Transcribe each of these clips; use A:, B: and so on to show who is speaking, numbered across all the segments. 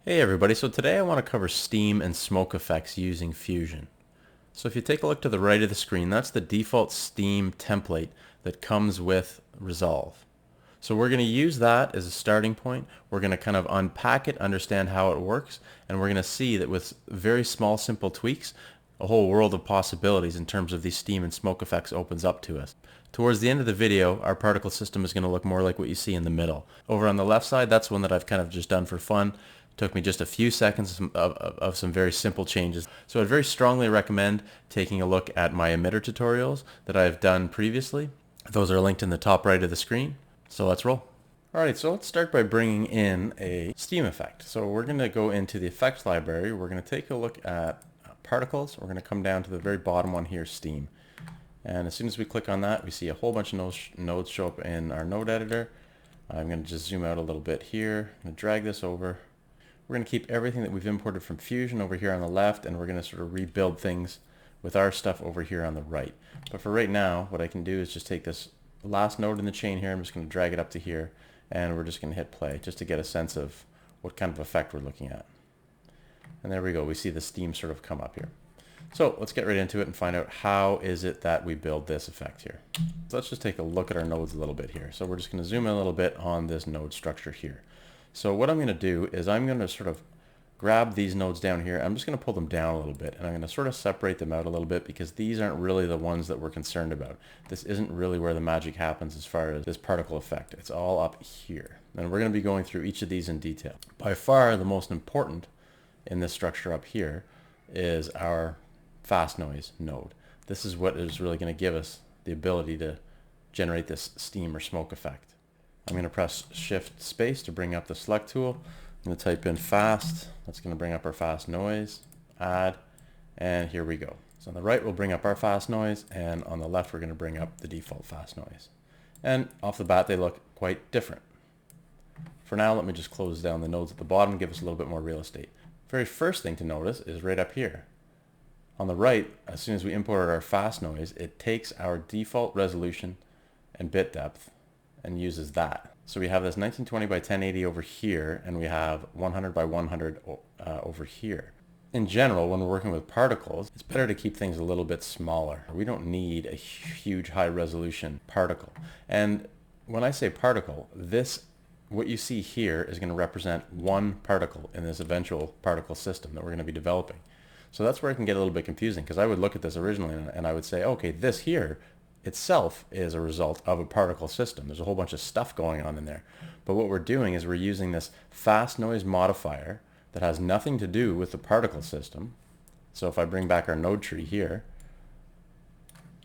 A: Hey everybody, so today I want to cover steam and smoke effects using Fusion. So if you take a look to the right of the screen, that's the default steam template that comes with Resolve. So we're going to use that as a starting point. We're going to kind of unpack it, understand how it works, and we're going to see that with very small simple tweaks, a whole world of possibilities in terms of these steam and smoke effects opens up to us. Towards the end of the video, our particle system is going to look more like what you see in the middle. Over on the left side, that's one that I've kind of just done for fun. Took me just a few seconds of some very simple changes. So I'd very strongly recommend taking a look at my emitter tutorials that I've done previously. Those are linked in the top right of the screen. So let's roll. Alright, so let's start by bringing in a steam effect. So we're going to go into the effects library. We're going to take a look at particles. We're going to come down to the very bottom one here, steam. And as soon as we click on that, we see a whole bunch of nodes show up in our node editor. I'm going to just zoom out a little bit here. I'm going to drag this over. We're going to keep everything that we've imported from Fusion over here on the left, and we're going to sort of rebuild things with our stuff over here on the right. But for right now, what I can do is just take this last node in the chain here. I'm just going to drag it up to here, and we're just going to hit play just to get a sense of what kind of effect we're looking at. And there we go. We see the steam sort of come up here. So let's get right into it and find out how is it that we build this effect here. So let's just take a look at our nodes a little bit here. So we're just going to zoom in a little bit on this node structure here. So what I'm going to do is I'm going to sort of grab these nodes down here. I'm just going to pull them down a little bit, and I'm going to sort of separate them out a little bit because these aren't really the ones that we're concerned about. This isn't really where the magic happens as far as this particle effect. It's all up here. And we're going to be going through each of these in detail. By far the most important in this structure up here is our FastNoise node. This is what is really going to give us the ability to generate this steam or smoke effect. I'm going to press Shift Space to bring up the select tool. I'm going to type in fast. That's going to bring up our fast noise. Add. And here we go. So on the right we'll bring up our fast noise, and on the left we're going to bring up the default fast noise. And off the bat they look quite different. For now, let me just close down the nodes at the bottom and give us a little bit more real estate. Very first thing to notice is right up here. On the right, as soon as we imported our fast noise, it takes our default resolution and bit depth and uses that. So we have this 1920 by 1080 over here, and we have 100 by 100 over here. In general, when we're working with particles, it's better to keep things a little bit smaller. We don't need a huge high resolution particle. And when I say particle, what you see here is going to represent one particle in this eventual particle system that we're going to be developing. So that's where it can get a little bit confusing, because I would look at this originally and I would say, okay, this here itself is a result of a particle system. There's a whole bunch of stuff going on in there. But what we're doing is we're using this fast noise modifier that has nothing to do with the particle system. So if I bring back our node tree here,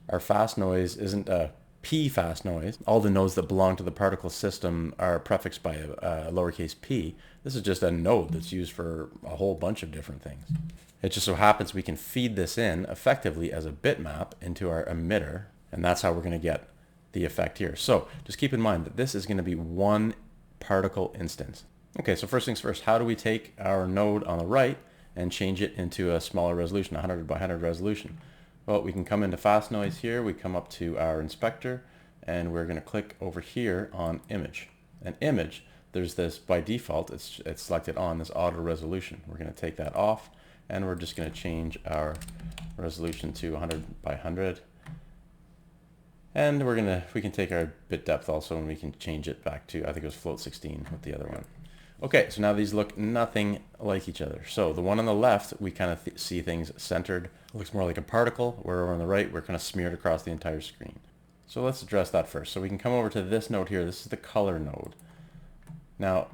A: our fast noise isn't a p fast noise. All the nodes that belong to the particle system are prefixed by a lowercase p. This is just a node that's used for a whole bunch of different things. It just so happens we can feed this in effectively as a bitmap into our emitter, and that's how we're going to get the effect here. So just keep in mind that this is going to be one particle instance. Okay, so first things first, how do we take our node on the right and change it into a smaller resolution, 100 by 100 resolution? Well, we can come into fast noise here, we come up to our inspector, and we're going to click over here on image. And image, there's this, by default, it's selected on this auto resolution. We're going to take that off, and we're just going to change our resolution to 100 by 100. And we can take our bit depth also, and we can change it back to, I think it was float 16 with the other one. Okay, so now these look nothing like each other. So the one on the left, we kind of see things centered. It looks more like a particle, where over on the right, we're kind of smeared across the entire screen. So let's address that first. So we can come over to this node here. This is the color node. Now,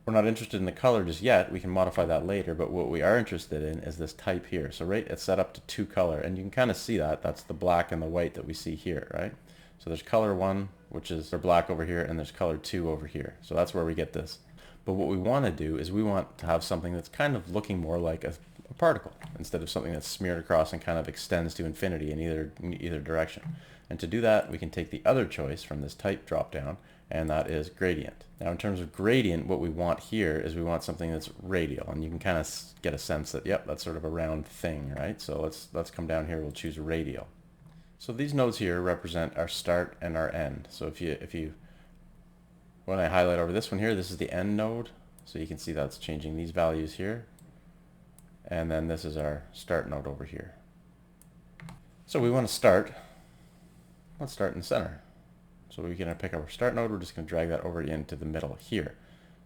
A: we're not interested in the color just yet. We can modify that later, but what we are interested in is this type here. So right, it's set up to 2 color, and you can kind of see that. That's the black and the white that we see here, right? So there's color 1, which is the black over here, and there's color 2 over here. So that's where we get this. But what we want to do is we want to have something that's kind of looking more like a particle instead of something that's smeared across and kind of extends to infinity in either direction. And to do that, we can take the other choice from this type drop down, and that is gradient. Now in terms of gradient, what we want here is we want something that's radial, and you can kind of get a sense that, yep, that's sort of a round thing, right? So let's come down here, we'll choose radial. So these nodes here represent our start and our end. So if you when I highlight over this one here, this is the end node. So you can see that's changing these values here. And then this is our start node over here. So we want to start. Let's start in the center. So we're going to pick up our start node. We're just going to drag that over into the middle here.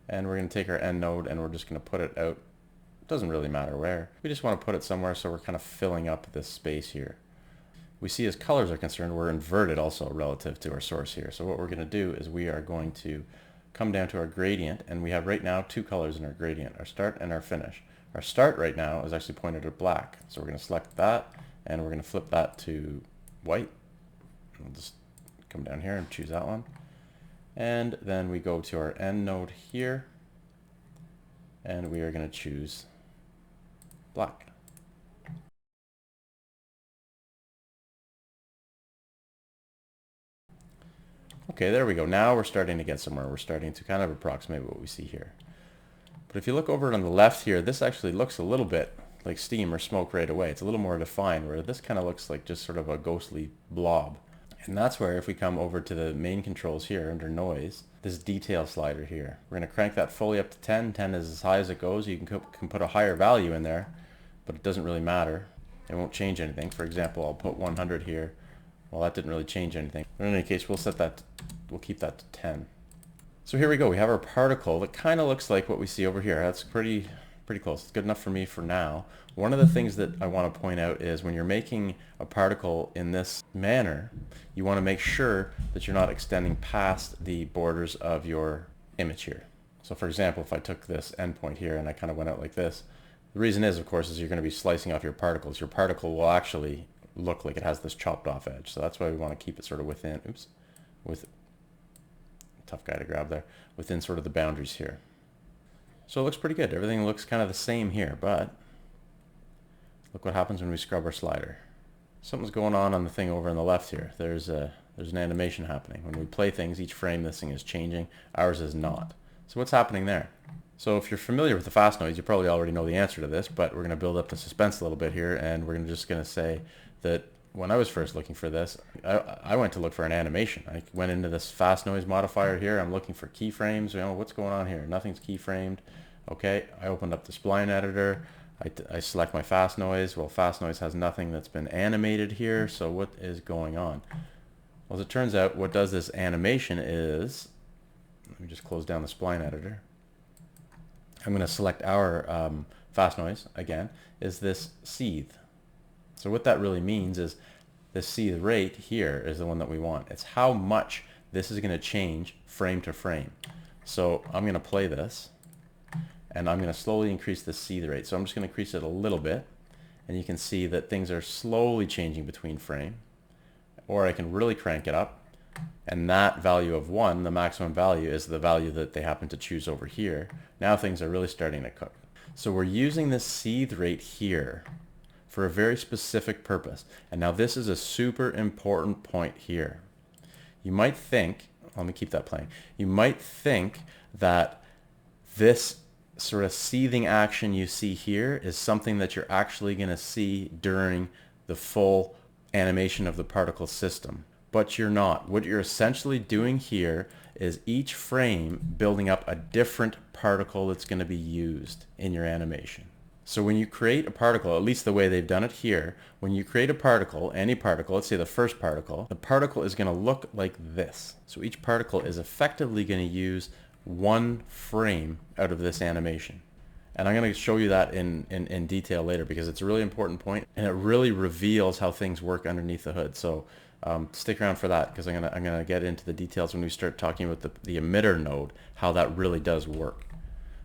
A: And we're going to take our end node and we're just going to put it out. It doesn't really matter where. We just want to put it somewhere so we're kind of filling up this space here. We see as colors are concerned, we're inverted also relative to our source here. So what we're going to do is we are going to come down to our gradient, and we have right now two colors in our gradient, our start and our finish. Our start right now is actually pointed at black. So we're going to select that and we're going to flip that to white. We'll just come down here and choose that one. And then we go to our end node here and we are going to choose black. Okay, there we go. Now we're starting to get somewhere. We're starting to kind of approximate what we see here. But if you look over on the left here, this actually looks a little bit like steam or smoke right away. It's a little more defined, where this kind of looks like just sort of a ghostly blob. And that's where, if we come over to the main controls here under noise, this detail slider here, we're going to crank that fully up to 10. 10 is as high as it goes. You can put a higher value in there, but it doesn't really matter. It won't change anything. For example, I'll put 100 here. Well, that didn't really change anything. But in any case, we'll keep that to 10. So here we go. We have our particle that kind of looks like what we see over here. That's pretty close. It's good enough for me for now. One of the things that I want to point out is when you're making a particle in this manner, you want to make sure that you're not extending past the borders of your image here. So for example, if I took this endpoint here and I kind of went out like this, the reason is, of course, is you're going to be slicing off your particles. Your particle will actually look like it has this chopped off edge. So that's why we want to keep it sort of within, tough guy to grab there, within sort of the boundaries here. So it looks pretty good. Everything looks kind of the same here, but look what happens when we scrub our slider. Something's going on the thing over on the left here. There's an animation happening. When we play things, each frame this thing is changing. Ours is not. So what's happening there? So if you're familiar with the FastNoise, you probably already know the answer to this, but we're going to build up the suspense a little bit here, and we're just going to say that when I was first looking for this, I went to look for an animation. I went into this FastNoise modifier here. I'm looking for keyframes. You know, what's going on here? Nothing's keyframed. Okay, I opened up the spline editor. I select my FastNoise. Well, FastNoise has nothing that's been animated here, so what is going on? Well, as it turns out, what does this animation is, let me just close down the spline editor. I'm going to select our FastNoise again, is this Seethe. So what that really means is this Seethe Rate here is the one that we want. It's how much this is going to change frame to frame. So I'm going to play this, and I'm going to slowly increase the Seethe Rate. So I'm just going to increase it a little bit, and you can see that things are slowly changing between frame. Or I can really crank it up, and that value of 1, the maximum value, is the value that they happen to choose over here. Now things are really starting to cook. So we're using this Seethe Rate here for a very specific purpose. And now this is a super important point here. You might think, let me keep that playing, you might think that this sort of seething action you see here is something that you're actually going to see during the full animation of the particle system. But you're not. What you're essentially doing here is each frame building up a different particle that's going to be used in your animation. So when you create a particle, at least the way they've done it here, when you create a particle, any particle, let's say the first particle, the particle is going to look like this. So each particle is effectively going to use one frame out of this animation. And I'm going to show you that in detail later, because it's a really important point and it really reveals how things work underneath the hood. So stick around for that, because I'm going to get into the details when we start talking about the emitter node, how that really does work.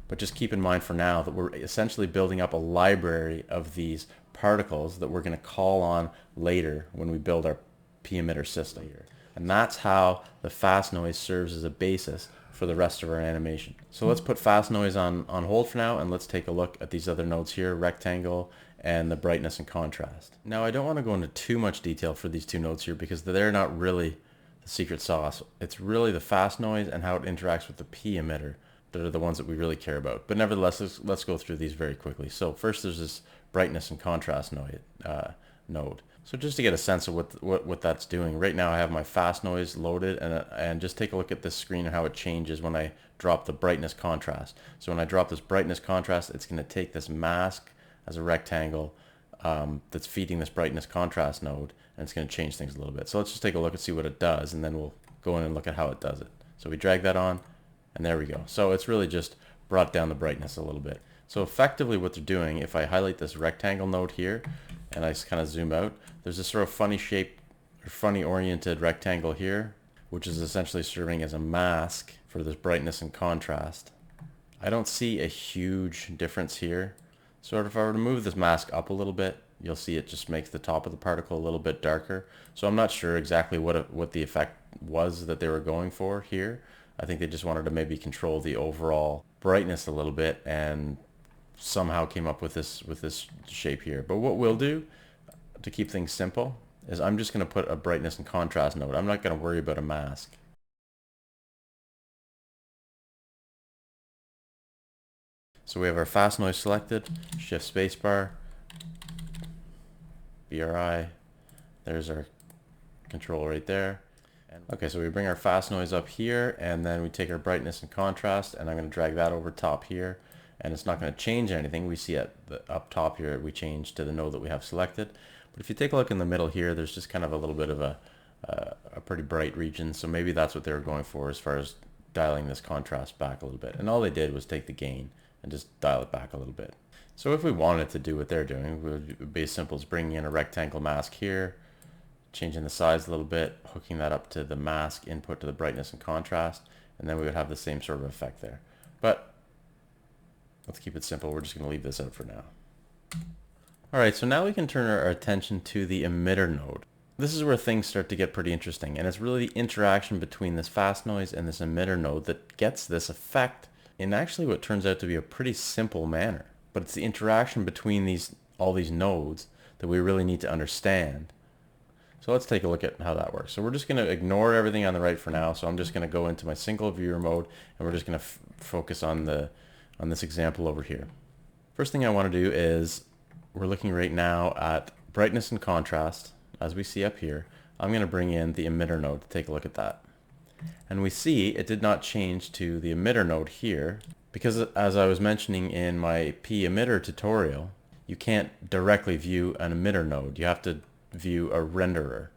A: But just keep in mind for now that we're essentially building up a library of these particles that we're going to call on later when we build our pEmitter system here. And that's how the FastNoise serves as a basis for the rest of our animation. So let's put FastNoise on hold for now, and let's take a look at these other nodes here, rectangle and the brightness and contrast. Now I don't want to go into too much detail for these two nodes here, because they're not really the secret sauce. It's really the FastNoise and how it interacts with the pEmitter that are the ones that we really care about. But nevertheless, let's go through these very quickly. So first there's this brightness and contrast node. So just to get a sense of what that's doing, right now I have my FastNoise loaded, and just take a look at this screen and how it changes when I drop the brightness contrast. So when I drop this brightness contrast, it's going to take this mask as a rectangle that's feeding this brightness contrast node, and it's going to change things a little bit. So let's just take a look and see what it does, and then we'll go in and look at how it does it. So we drag that on, and there we go. So it's really just brought down the brightness a little bit. So effectively what they're doing, if I highlight this rectangle node here, and I just kind of zoom out, there's this sort of funny shape, or funny oriented rectangle here, which is essentially serving as a mask for this brightness and contrast. I don't see a huge difference here. So if I were to move this mask up a little bit, you'll see it just makes the top of the particle a little bit darker. So I'm not sure exactly what the effect was that they were going for here. I think they just wanted to maybe control the overall brightness a little bit, and somehow came up with this shape here. But what we'll do to keep things simple is I'm just going to put a brightness and contrast node. I'm not going to worry about a mask. So we have our FastNoise selected, shift spacebar, BRI, there's our control right there. Okay, so we bring our FastNoise up here, and then we take our brightness and contrast, and I'm going to drag that over top here, and it's not going to change anything. We see at the up top here, we change to the node that we have selected. But if you take a look in the middle here, there's just kind of a little bit of a pretty bright region, so maybe that's what they were going for as far as dialing this contrast back a little bit. And all they did was take the gain and just dial it back a little bit. So if we wanted to do what they're doing, it would be as simple as bringing in a rectangle mask here, changing the size a little bit, hooking that up to the mask input to the brightness and contrast, and then we would have the same sort of effect there. But let's keep it simple. We're just going to leave this out for now. Alright, so now we can turn our attention to the emitter node. This is where things start to get pretty interesting, and it's really the interaction between this FastNoise and this emitter node that gets this effect in actually what turns out to be a pretty simple manner. But it's the interaction between all these nodes that we really need to understand. So let's take a look at how that works. So we're just going to ignore everything on the right for now. So I'm just going to go into my single viewer mode, and we're just going to focus on this example over here. First thing I want to do is, we're looking right now at brightness and contrast. As we see up here, I'm going to bring in the emitter node to take a look at that. And we see it did not change to the emitter node here, because as I was mentioning in my pEmitter tutorial, you can't directly view an emitter node. You have to view a renderer.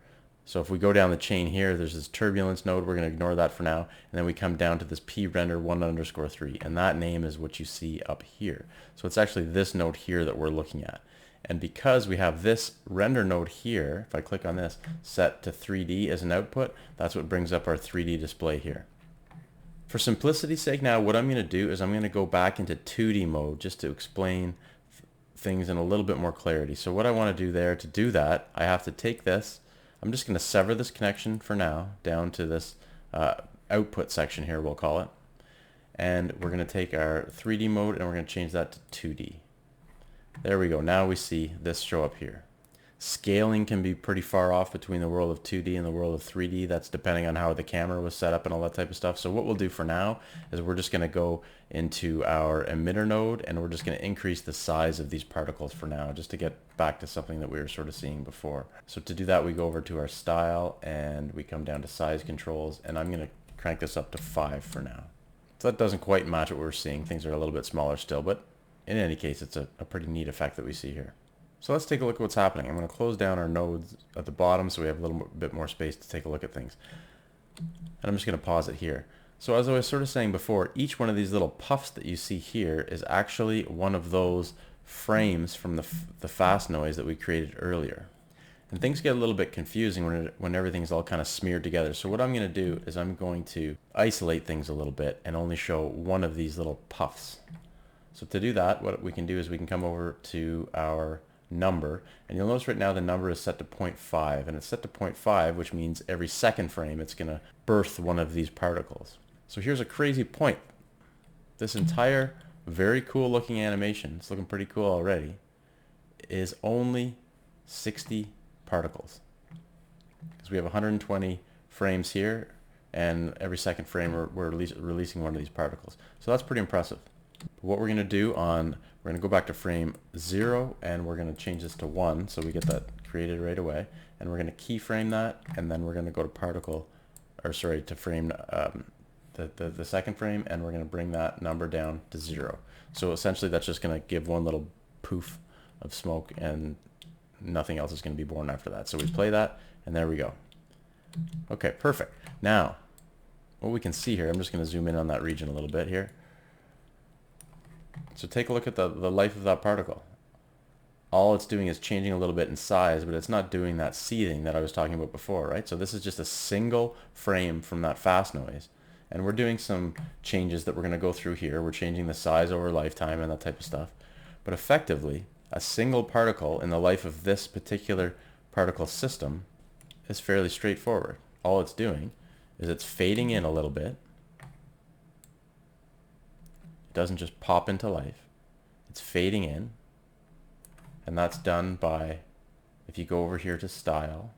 A: So if we go down the chain here, there's this turbulence node. We're going to ignore that for now, and then we come down to this prender1_3, and that name is what you see up here. So it's actually this node here that we're looking at. And because we have this render node here, if I click on this, set to 3D as an output, that's what brings up our 3D display here. For simplicity's sake now, what I'm going to do is I'm going to go back into 2D mode just to explain things in a little bit more clarity. So what I want to do there, to do that, I have to take this, I'm just going to sever this connection for now down to this output section here, we'll call it. And we're going to take our 3D mode and we're going to change that to 2D. There we go. Now we see this show up here. Scaling can be pretty far off between the world of 2D and the world of 3D. That's depending on how the camera was set up and all that type of stuff. So what we'll do for now is we're just going to go into our emitter node, and we're just going to increase the size of these particles for now, just to get back to something that we were sort of seeing before. So to do that, we go over to our style and we come down to size controls, and I'm going to crank this up to 5 for now. So that doesn't quite match what we're seeing. Things are a little bit smaller still, but in any case, it's a pretty neat effect that we see here. So let's take a look at what's happening. I'm going to close down our nodes at the bottom so we have a little bit more space to take a look at things. And I'm just going to pause it here. So as I was sort of saying before, each one of these little puffs that you see here is actually one of those frames from the FastNoise that we created earlier. And things get a little bit confusing when everything's all kind of smeared together. So what I'm going to do is I'm going to isolate things a little bit and only show one of these little puffs. So to do that, what we can do is we can come over to our number, and you'll notice right now the number is set to 0.5, and it's set to 0.5, which means every second frame it's going to birth one of these particles. So here's a crazy point. This entire very cool looking animation, it's looking pretty cool already, is only 60 particles. Because we have 120 frames here, and every second frame we're releasing one of these particles. So that's pretty impressive. What we're going to go back to frame 0, and we're going to change this to 1 so we get that created right away, and we're going to keyframe that, and then we're going to go to particle, or sorry, to frame the second frame, and we're going to bring that number down to 0. So essentially that's just going to give one little poof of smoke, and nothing else is going to be born after that. So we play that, and there we go. Okay, perfect. Now, what we can see here, I'm just going to zoom in on that region a little bit here. So take a look at the life of that particle. All it's doing is changing a little bit in size, but it's not doing that seething that I was talking about before, right? So this is just a single frame from that fast noise. And we're doing some changes that we're going to go through here. We're changing the size over lifetime and that type of stuff. But effectively, a single particle in the life of this particular particle system is fairly straightforward. All it's doing is it's fading in a little bit. It doesn't just pop into life. It's fading in. And that's done by, if you go over here to style,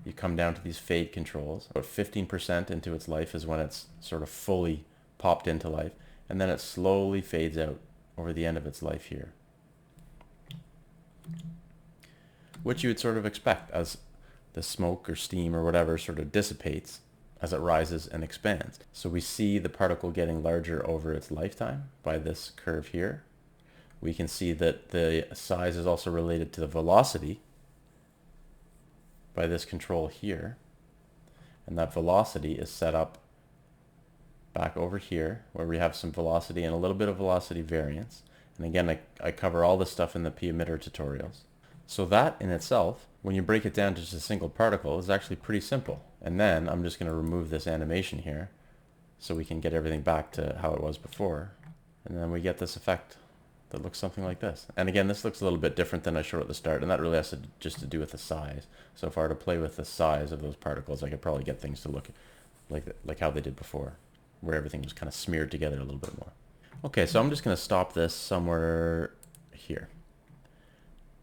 A: you come down to these fade controls. About 15% into its life is when it's sort of fully popped into life. And then it slowly fades out over the end of its life here. Which you would sort of expect as the smoke or steam or whatever sort of dissipates as it rises and expands. So we see the particle getting larger over its lifetime by this curve here. We can see that the size is also related to the velocity by this control here. And that velocity is set up back over here where we have some velocity and a little bit of velocity variance. And again, I cover all this stuff in the pEmitter tutorials. So that in itself, when you break it down to just a single particle, is actually pretty simple. And then I'm just going to remove this animation here so we can get everything back to how it was before. And then we get this effect that looks something like this. And again, this looks a little bit different than I showed at the start, and that really has to just to do with the size. So if I were to play with the size of those particles, I could probably get things to look like how they did before, where everything was kind of smeared together a little bit more. Okay, so I'm just going to stop this somewhere here.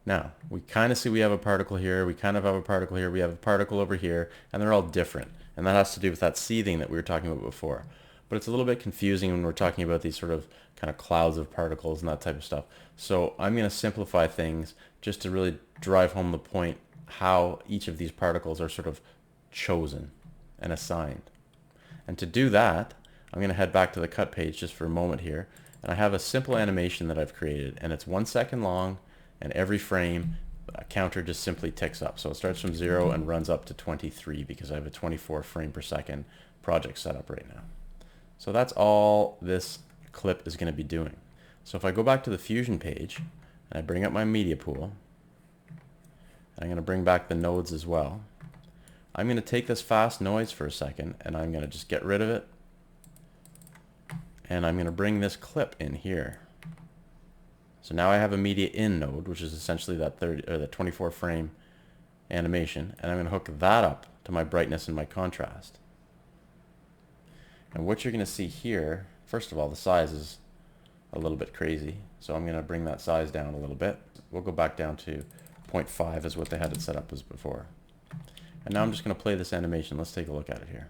A: Now, we kind of see we have a particle here, we kind of have a particle here, we have a particle over here, and they're all different. And that has to do with that seething that we were talking about before. But it's a little bit confusing when we're talking about these sort of kind of clouds of particles and that type of stuff. So I'm going to simplify things just to really drive home the point how each of these particles are sort of chosen and assigned. And to do that, I'm going to head back to the cut page just for a moment here. And I have a simple animation that I've created, and it's 1 second long, and every frame a counter just simply ticks up. So it starts from 0 and runs up to 23 because I have a 24 frame per second project set up right now. So that's all this clip is going to be doing. So if I go back to the Fusion page and I bring up my media pool, and I'm going to bring back the nodes as well, I'm going to take this fast noise for a second and I'm going to just get rid of it, and I'm going to bring this clip in here. So now I have a media in node, which is essentially that the 24 frame animation, and I'm going to hook that up to my brightness and my contrast. And what you're going to see here, first of all, the size is a little bit crazy, so I'm going to bring that size down a little bit. We'll go back down to 0.5 is what they had it set up as before. And now I'm just going to play this animation. Let's take a look at it here.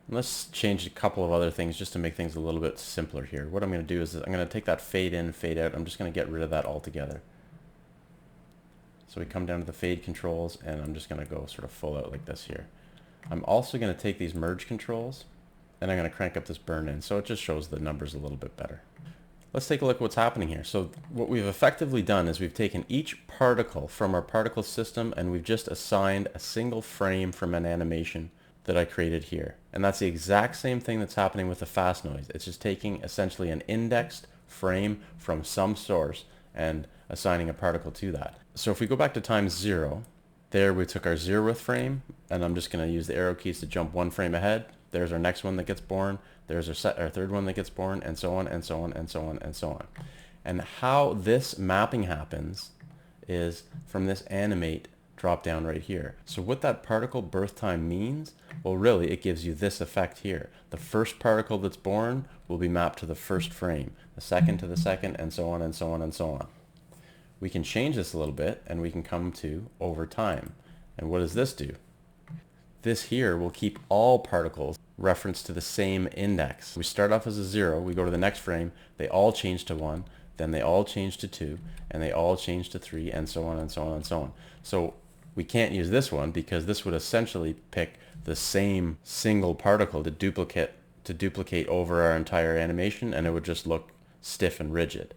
A: And let's change a couple of other things just to make things a little bit simpler here. What I'm going to do is I'm going to take that fade in, fade out. I'm just going to get rid of that altogether. So we come down to the fade controls, and I'm just going to go sort of full out like this here. I'm also going to take these merge controls, and I'm going to crank up this burn in so it just shows the numbers a little bit better. Let's take a look at what's happening here. So what we've effectively done is we've taken each particle from our particle system and we've just assigned a single frame from an animation that I created here. And that's the exact same thing that's happening with the fast noise. It's just taking essentially an indexed frame from some source and assigning a particle to that. So if we go back to times 0, there we took our 0th frame, and I'm just going to use the arrow keys to jump 1 frame ahead. There's our next one that gets born. There's our third one that gets born, and so on and so on and so on and so on. And how this mapping happens is from this Animate drop down right here. So what that particle birth time means, well, really it gives you this effect here. The first particle that's born will be mapped to the first frame, the second to the second, and so on and so on and so on. We can change this a little bit and we can come to over time. And what does this do? This here will keep all particles referenced to the same index. We start off as a 0, we go to the next frame, they all change to 1, then they all change to 2, and they all change to 3, and so on and so on and so on. So we can't use this one because this would essentially pick the same single particle to duplicate over our entire animation, and it would just look stiff and rigid.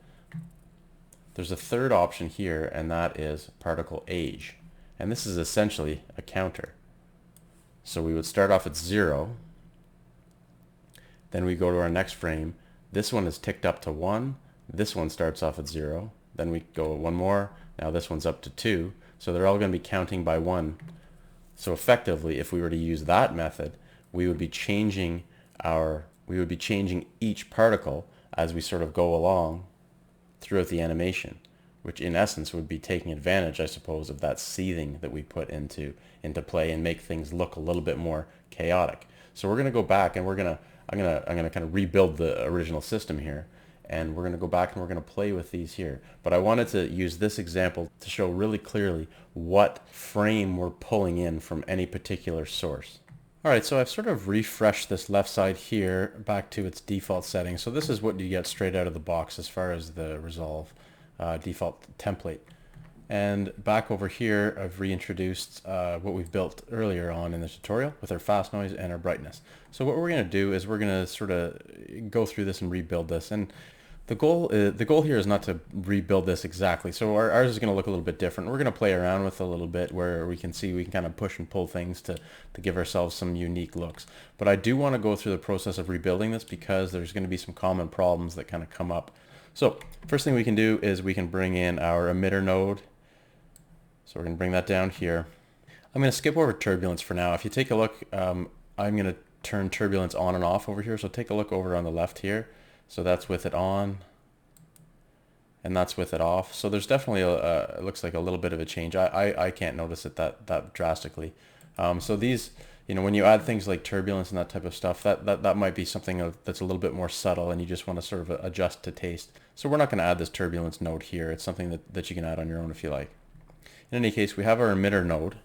A: There's a third option here, and that is particle age. And this is essentially a counter. So we would start off at 0, then we go to our next frame. This one is ticked up to 1, this one starts off at 0, then we go one more, now this one's up to 2, so they're all going to be counting by 1. So effectively, if we were to use that method, we would be changing each particle as we sort of go along throughout the animation, which in essence would be taking advantage, I suppose, of that seething that we put into play and make things look a little bit more chaotic. So we're going to go back and I'm gonna kind of rebuild the original system here, and we're going to go back and we're going to play with these here. But I wanted to use this example to show really clearly what frame we're pulling in from any particular source. Alright, so I've sort of refreshed this left side here back to its default settings. So this is what you get straight out of the box as far as the Resolve default template. And back over here, I've reintroduced what we've built earlier on in the tutorial with our fast noise and our brightness. So what we're going to do is we're going to sort of go through this and rebuild this. And the goal here is not to rebuild this exactly. So ours is going to look a little bit different. We're going to play around with it a little bit where we can kind of push and pull things to give ourselves some unique looks. But I do want to go through the process of rebuilding this because there's going to be some common problems that kind of come up. So first thing we can do is we can bring in our emitter node. So we're going to bring that down here. I'm going to skip over turbulence for now. If you take a look, I'm going to turn turbulence on and off over here. So take a look over on the left here. So that's with it on, and that's with it off. So there's definitely it looks like a little bit of a change. I can't notice it that drastically. So these, when you add things like turbulence and that type of stuff, that might be something that's a little bit more subtle, and you just want to sort of adjust to taste. So we're not going to add this turbulence node here. It's something that you can add on your own if you like. In any case, we have our emitter node.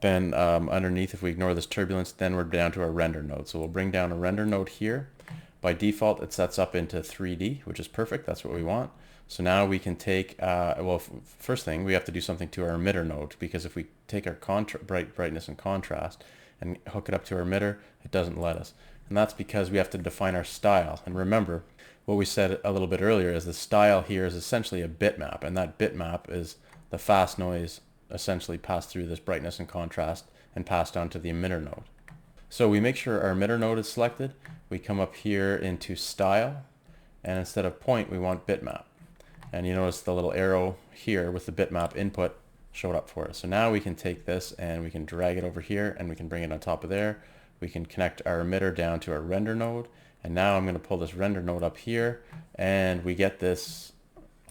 A: Then underneath, if we ignore this turbulence, then we're down to our render node. So we'll bring down a render node here. By default, it sets up into 3D, which is perfect. That's what we want. So now we can take, first thing, we have to do something to our emitter node, because if we take our brightness and contrast and hook it up to our emitter, it doesn't let us. And that's because we have to define our style. And remember, what we said a little bit earlier is the style here is essentially a bitmap, and that bitmap is the fast noise essentially passed through this brightness and contrast and passed on to the emitter node. So we make sure our emitter node is selected. We come up here into style, and instead of point, we want bitmap. And you notice the little arrow here with the bitmap input showed up for us. So now we can take this and we can drag it over here, and we can bring it on top of there. We can connect our emitter down to our render node, and now I'm going to pull this render node up here, and we get this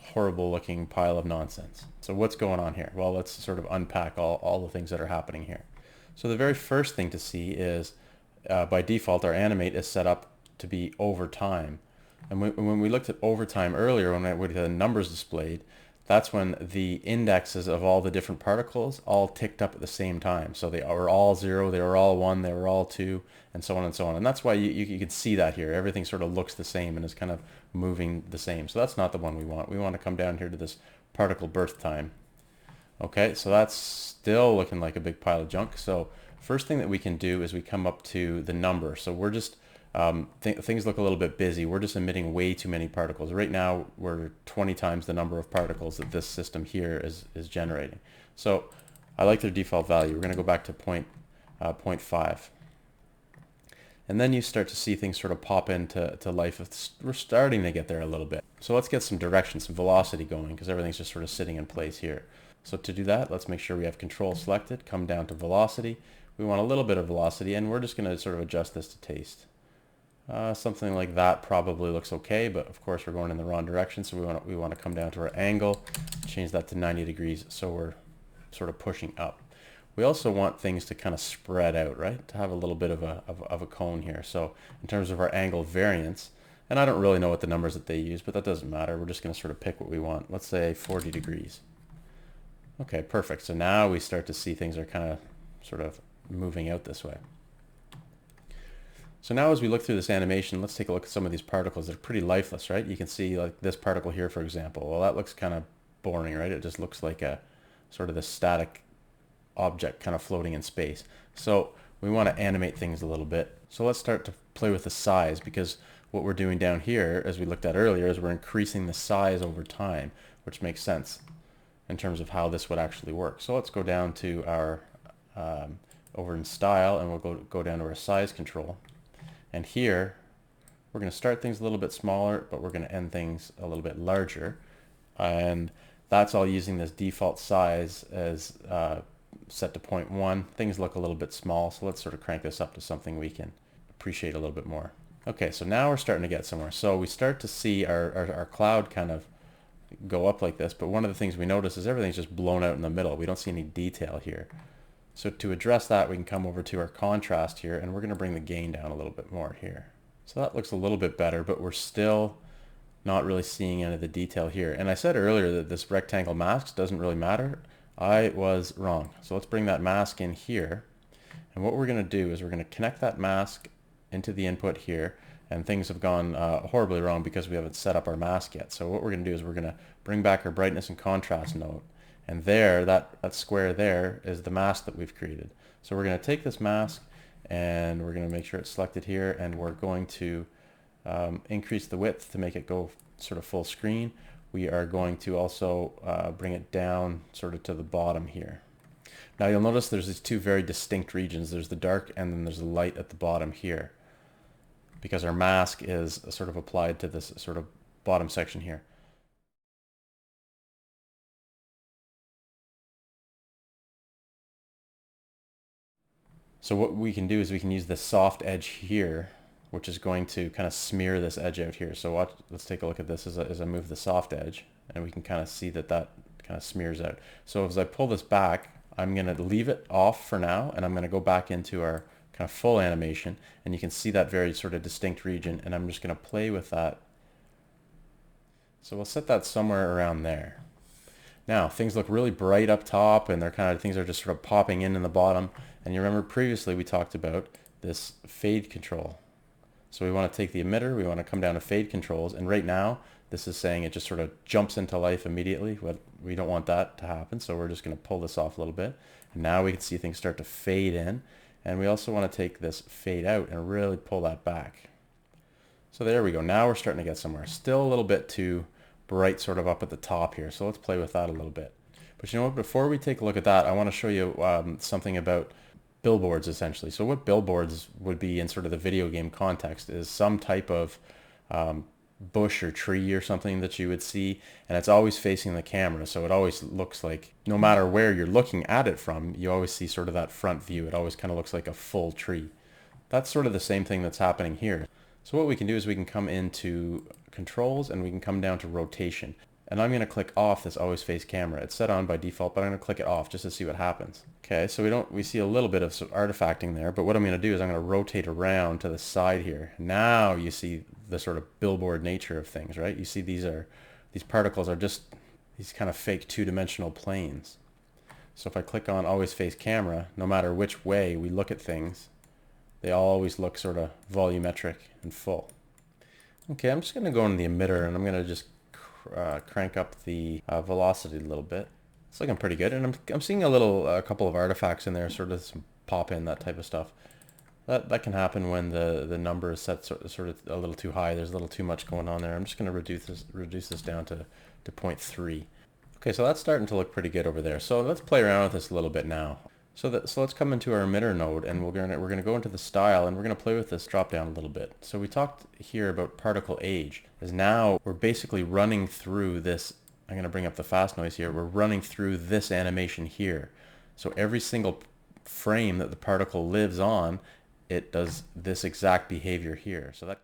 A: horrible looking pile of nonsense. So what's going on here? Well, let's sort of unpack all the things that are happening here. So the very first thing to see is by default our animate is set up to be over time. And when we looked at overtime earlier, when we had the numbers displayed, that's when the indexes of all the different particles all ticked up at the same time. So they were all 0, they were all 1, they were all 2, and so on and so on. And that's why you can see that here. Everything sort of looks the same and is kind of moving the same. So that's not the one we want. We want to come down here to this particle birth time. Okay, so that's still looking like a big pile of junk. So first thing that we can do is we come up to the number. So we're just, things look a little bit busy. We're just emitting way too many particles. Right now, we're 20 times the number of particles that this system here is generating. So I like their default value. We're going to go back to 0.5. And then you start to see things sort of pop into life. We're starting to get there a little bit. So let's get some direction, some velocity going, because everything's just sort of sitting in place here. So to do that, let's make sure we have control selected, come down to velocity. We want a little bit of velocity, and we're just going to sort of adjust this to taste. Something like that probably looks okay, but of course we're going in the wrong direction, so we want to come down to our angle, change that to 90 degrees, so we're sort of pushing up. We also want things to kind of spread out, right? To have a little bit of a cone here. So in terms of our angle variance, and I don't really know what the numbers that they use, but that doesn't matter. We're just going to sort of pick what we want. Let's say 40 degrees. Okay, perfect. So now we start to see things are kind of sort of moving out this way. So now as we look through this animation, let's take a look at some of these particles that are pretty lifeless, right? You can see like this particle here, for example. Well, that looks kind of boring, right? It just looks like a sort of the static object kind of floating in space. So we want to animate things a little bit. So let's start to play with the size, because what we're doing down here, as we looked at earlier, is we're increasing the size over time, which makes sense in terms of how this would actually work. So let's go down to our over in style, and we'll go down to our size control. And here we're going to start things a little bit smaller, but we're going to end things a little bit larger. And that's all using this default size as set to 0.1. Things look a little bit small, so let's sort of crank this up to something we can appreciate a little bit more. Okay, so now we're starting to get somewhere. So we start to see our cloud kind of go up like this, but one of the things we notice is everything's just blown out in the middle. We don't see any detail here. So to address that, we can come over to our contrast here, and we're going to bring the gain down a little bit more here. So that looks a little bit better, but we're still not really seeing any of the detail here. And I said earlier that this rectangle mask doesn't really matter. I was wrong. So let's bring that mask in here. And what we're going to do is we're going to connect that mask into the input here. And things have gone horribly wrong because we haven't set up our mask yet. So what we're going to do is we're going to bring back our brightness and contrast node. And there, that square there is the mask that we've created. So we're going to take this mask and we're going to make sure it's selected here, and we're going to increase the width to make it go sort of full screen. We are going to also bring it down sort of to the bottom here. Now you'll notice there's these two very distinct regions. There's the dark and then there's the light at the bottom here, because our mask is sort of applied to this sort of bottom section here. So what we can do is we can use the soft edge here, which is going to kind of smear this edge out here. So let's take a look at this as I move the soft edge, and we can kind of see that kind of smears out. So as I pull this back, I'm going to leave it off for now, and I'm going to go back into our kind of full animation, and you can see that very sort of distinct region, and I'm just going to play with that. So we'll set that somewhere around there. Now things look really bright up top, and things are just sort of popping in the bottom. And you remember previously we talked about this fade control. So we want to take the emitter, we want to come down to fade controls, and right now this is saying it just sort of jumps into life immediately. Well, we don't want that to happen, so we're just going to pull this off a little bit. And now we can see things start to fade in, and we also want to take this fade out and really pull that back. So there we go. Now we're starting to get somewhere. Still a little bit too bright sort of up at the top here, so let's play with that a little bit. But you know what, before we take a look at that, I want to show you something about billboards essentially. So what billboards would be in sort of the video game context is some type of bush or tree or something that you would see, and it's always facing the camera, so it always looks like no matter where you're looking at it from, you always see sort of that front view. It always kind of looks like a full tree. That's sort of the same thing that's happening here. So what we can do is we can come into controls and we can come down to rotation. And I'm going to click off this always face camera. It's set on by default, but I'm going to click it off just to see what happens. Okay, so we see a little bit of artifacting there, but what I'm going to do is I'm going to rotate around to the side here. Now you see the sort of billboard nature of things, right? You see these particles are just these kind of fake two-dimensional planes. So if I click on always face camera, no matter which way we look at things, they always look sort of volumetric and full. Okay, I'm just going to go into the emitter, and I'm going to just crank up the velocity a little bit. It's looking pretty good, and I'm seeing a couple of artifacts in there, sort of some pop in, that type of stuff. That can happen when the number is set sort of a little too high. There's a little too much going on there. I'm just going to reduce this down to 0.3. Okay, so that's starting to look pretty good over there. So let's play around with this a little bit now. So let's come into our emitter node, and we're going to go into the style, and we're going to play with this drop down a little bit. So we talked here about particle age, as now we're basically running through this. I'm going to bring up the fast noise here. We're running through this animation here. So every single frame that the particle lives on, it does this exact behavior here. So that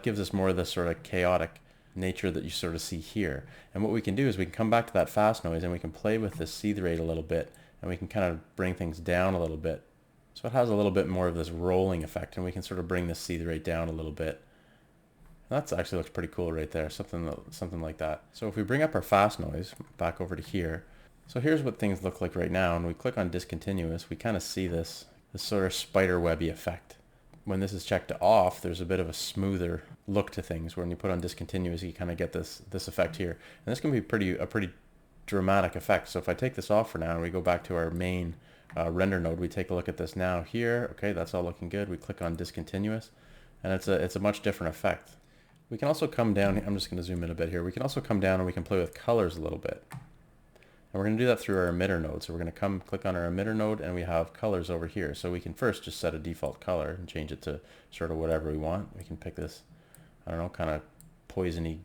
A: gives us more of this sort of chaotic nature that you sort of see here. And what we can do is we can come back to that fast noise, and we can play with this Seethe Rate a little bit, and we can kind of bring things down a little bit. So it has a little bit more of this rolling effect, and we can sort of bring this Seethe Rate down a little bit. And that actually looks pretty cool right there, something like that. So if we bring up our fast noise back over to here, so here's what things look like right now, and we click on discontinuous, we kind of see this sort of spider webby effect. when this is checked to off, there's a bit of a smoother look to things. When you put on discontinuous, you kind of get this effect here. And this can be a pretty dramatic effect. So if I take this off for now and we go back to our main render node, we take a look at this now here. Okay, that's all looking good. We click on discontinuous, and it's a much different effect. We can also come down. I'm just going to zoom in a bit here. We can also come down and we can play with colors a little bit. And we're going to do that through our emitter node. So we're going to click on our emitter node, and we have colors over here. So we can first just set a default color and change it to sort of whatever we want. We can pick this, I don't know, kind of poisony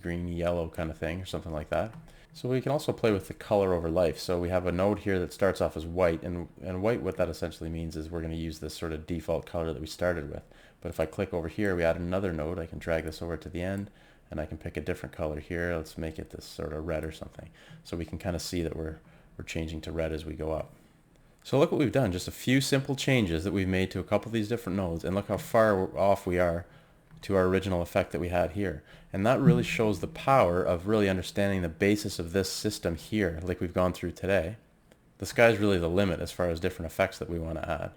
A: green yellow kind of thing or something like that. So we can also play with the color over life. So we have a node here that starts off as white, and white, what that essentially means is we're going to use this sort of default color that we started with. But if I click over here, we add another node. I can drag this over to the end, and I can pick a different color here. Let's make it this sort of red or something. So we can kind of see that we're changing to red as we go up. So look what we've done, just a few simple changes that we've made to a couple of these different nodes, and look how far off we are to our original effect that we had here. And that really shows the power of really understanding the basis of this system here, like we've gone through today. The sky's really the limit as far as different effects that we want to add.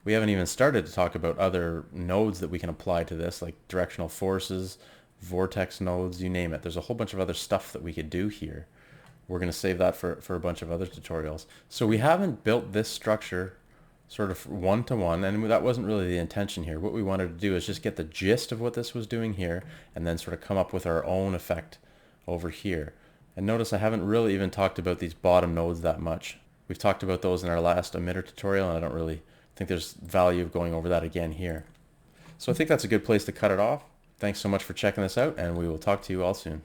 A: We haven't even started to talk about other nodes that we can apply to this, like directional forces, vortex nodes, you name it. There's a whole bunch of other stuff that we could do here. We're going to save that for a bunch of other tutorials. So we haven't built this structure sort of one-to-one, and that wasn't really the intention here. What we wanted to do is just get the gist of what this was doing here, and then sort of come up with our own effect over here. And notice I haven't really even talked about these bottom nodes that much. We've talked about those in our last emitter tutorial, and I don't really think there's value of going over that again here. So I think that's a good place to cut it off. Thanks so much for checking this out, and we will talk to you all soon.